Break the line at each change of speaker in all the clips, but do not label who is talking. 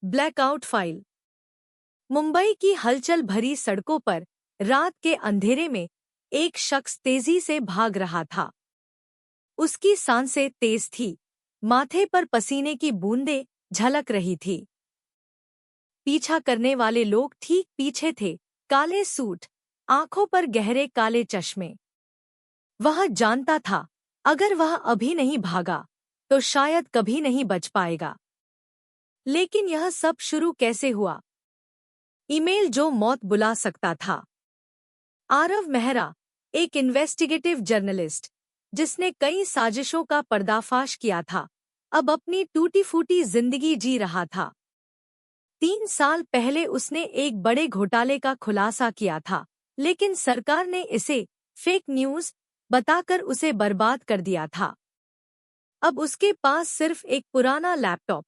Blackout file. Mumbai की हलचल भरी सड़कों पर रात के अंधेरे में एक शख्स तेजी से भाग रहा था। उसकी सांसें तेज थी, माथे पर पसीने की बूंदें झलक रही थी। पीछा करने वाले लोग ठीक पीछे थे, काले सूट, आंखों पर गहरे काले चश्मे। वह जानता था, अगर वह अभी नहीं भागा तो शायद कभी नहीं बच पाएगा। लेकिन यह सब शुरू कैसे हुआ? ईमेल जो मौत बुला सकता था। आरव मेहरा, एक इन्वेस्टिगेटिव जर्नलिस्ट जिसने कई साजिशों का पर्दाफाश किया था, अब अपनी टूटी-फूटी जिंदगी जी रहा था। 3 साल पहले उसने एक बड़े घोटाले का खुलासा किया था, लेकिन सरकार ने इसे फेक न्यूज़ बताकर उसे बर्बाद कर दिया था। अब उसके पास सिर्फ एक पुराना लैपटॉप,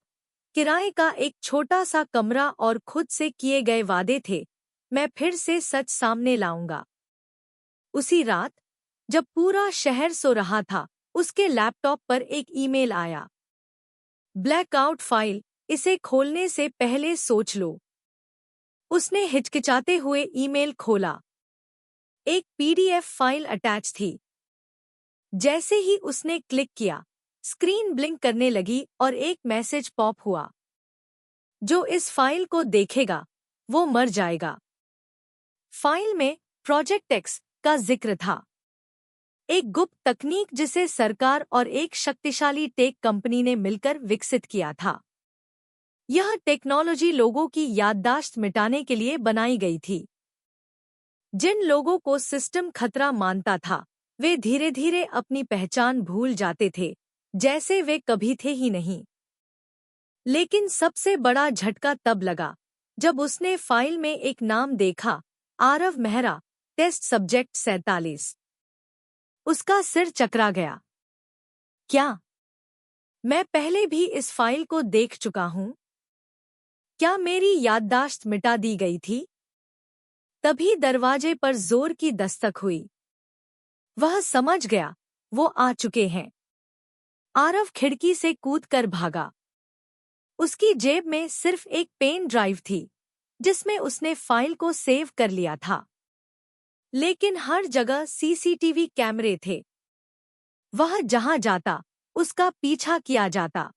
किराए का एक छोटा सा कमरा और खुद से किए गए वादे थे, मैं फिर से सच सामने लाऊंगा। उसी रात, जब पूरा शहर सो रहा था, उसके लैपटॉप पर एक ईमेल आया। ब्लैकआउट फाइल, इसे खोलने से पहले सोच लो। उसने हिचकिचाते हुए ईमेल खोला। एक पीडीएफ फाइल अटैच थी। जैसे ही उसने क्लिक किया, स्क्रीन ब्लिंक करने लगी और एक मैसेज पॉप हुआ। जो इस फाइल को देखेगा, वो मर जाएगा। फाइल में प्रोजेक्ट एक्स का जिक्र था, एक गुप्त तकनीक जिसे सरकार और एक शक्तिशाली टेक कंपनी ने मिलकर विकसित किया था। यह टेक्नोलॉजी लोगों की याददाश्त मिटाने के लिए बनाई गई थी। जिन लोगों को सिस्टम खतरा मानता था, वे धीरे-धीरे अपनी पहचान भूल जाते थे, जैसे वे कभी थे ही नहीं। लेकिन सबसे बड़ा झटका तब लगा, जब उसने फाइल में एक नाम देखा, आरव मेहरा, टेस्ट सब्जेक्ट 47। उसका सिर चकरा गया। क्या मैं पहले भी इस फाइल को देख चुका हूं? क्या मेरी याददाश्त मिटा दी गई थी? तभी दरवाजे पर जोर की दस्तक हुई। वह समझ गया, वो आ चुके हैं। आरव खिड़की से कूदकर भागा। उसकी जेब में सिर्फ एक पेन ड्राइव थी, जिसमें उसने फाइल को सेव कर लिया था। लेकिन हर जगह सीसीटीवी कैमरे थे। वह जहां जाता, उसका पीछा किया जाता।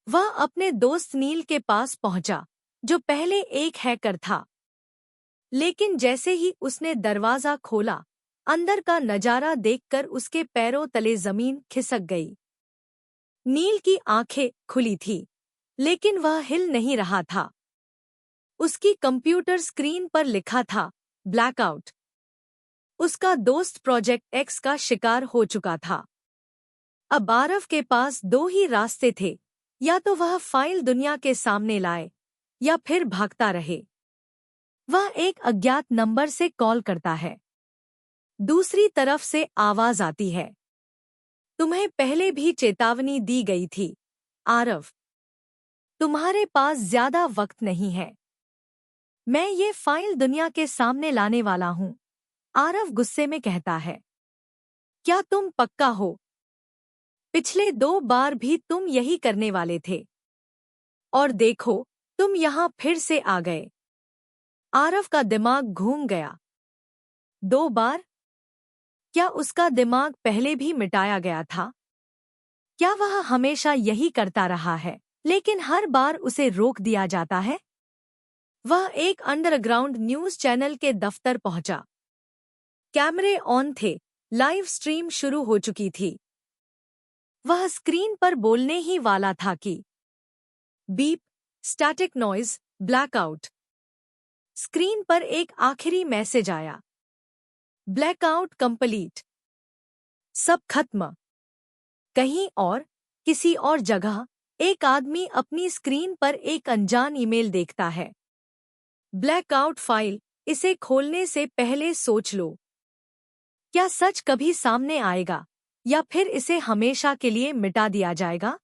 वह अपने दोस्त नील के पास पहुंचा, जो पहले एक हैकर था। लेकिन जैसे ही उसने दरवाजा खोला, अंदर का नजारा देखकर उसके पैरों तले जमीन खिसक गई। नील की आंखें खुली थी, लेकिन वह हिल नहीं रहा था। उसकी कंप्यूटर स्क्रीन पर लिखा था, ब्लैकआउट। उसका दोस्त प्रोजेक्ट एक्स का शिकार हो चुका था। अब आरव के पास 2 ही रास्ते थे, या तो वह फाइल दुनिया के सामने लाए, या फिर भागता रहे। वह एक अज्ञात नंबर से कॉल करता है। दूसरी तरफ से आवाज आती है, तुम्हें पहले भी चेतावनी दी गई थी, आरव। तुम्हारे पास ज्यादा वक्त नहीं है। मैं ये फाइल दुनिया के सामने लाने वाला हूं, आरव गुस्से में कहता है। क्या तुम पक्का हो? पिछले 2 बार भी तुम यही करने वाले थे। और देखो, तुम यहां फिर से आ गए। आरव का दिमाग घूम गया। 2 बार? क्या उसका दिमाग पहले भी मिटाया गया था? क्या वह हमेशा यही करता रहा है, लेकिन हर बार उसे रोक दिया जाता है? वह एक अंडरग्राउंड न्यूज़ चैनल के दफ्तर पहुंचा। कैमरे ऑन थे, लाइव स्ट्रीम शुरू हो चुकी थी। वह स्क्रीन पर बोलने ही वाला था कि beep, static noise, blackout. Screen पर एक आखिरी मैसेज आया, ब्लैकआउट कंप्लीट। सब खत्म। कहीं और, किसी और जगह, एक आदमी अपनी स्क्रीन पर एक अनजान ईमेल देखता है। ब्लैकआउट फाइल, इसे खोलने से पहले सोच लो। क्या सच कभी सामने आएगा, या फिर इसे हमेशा के लिए मिटा दिया जाएगा?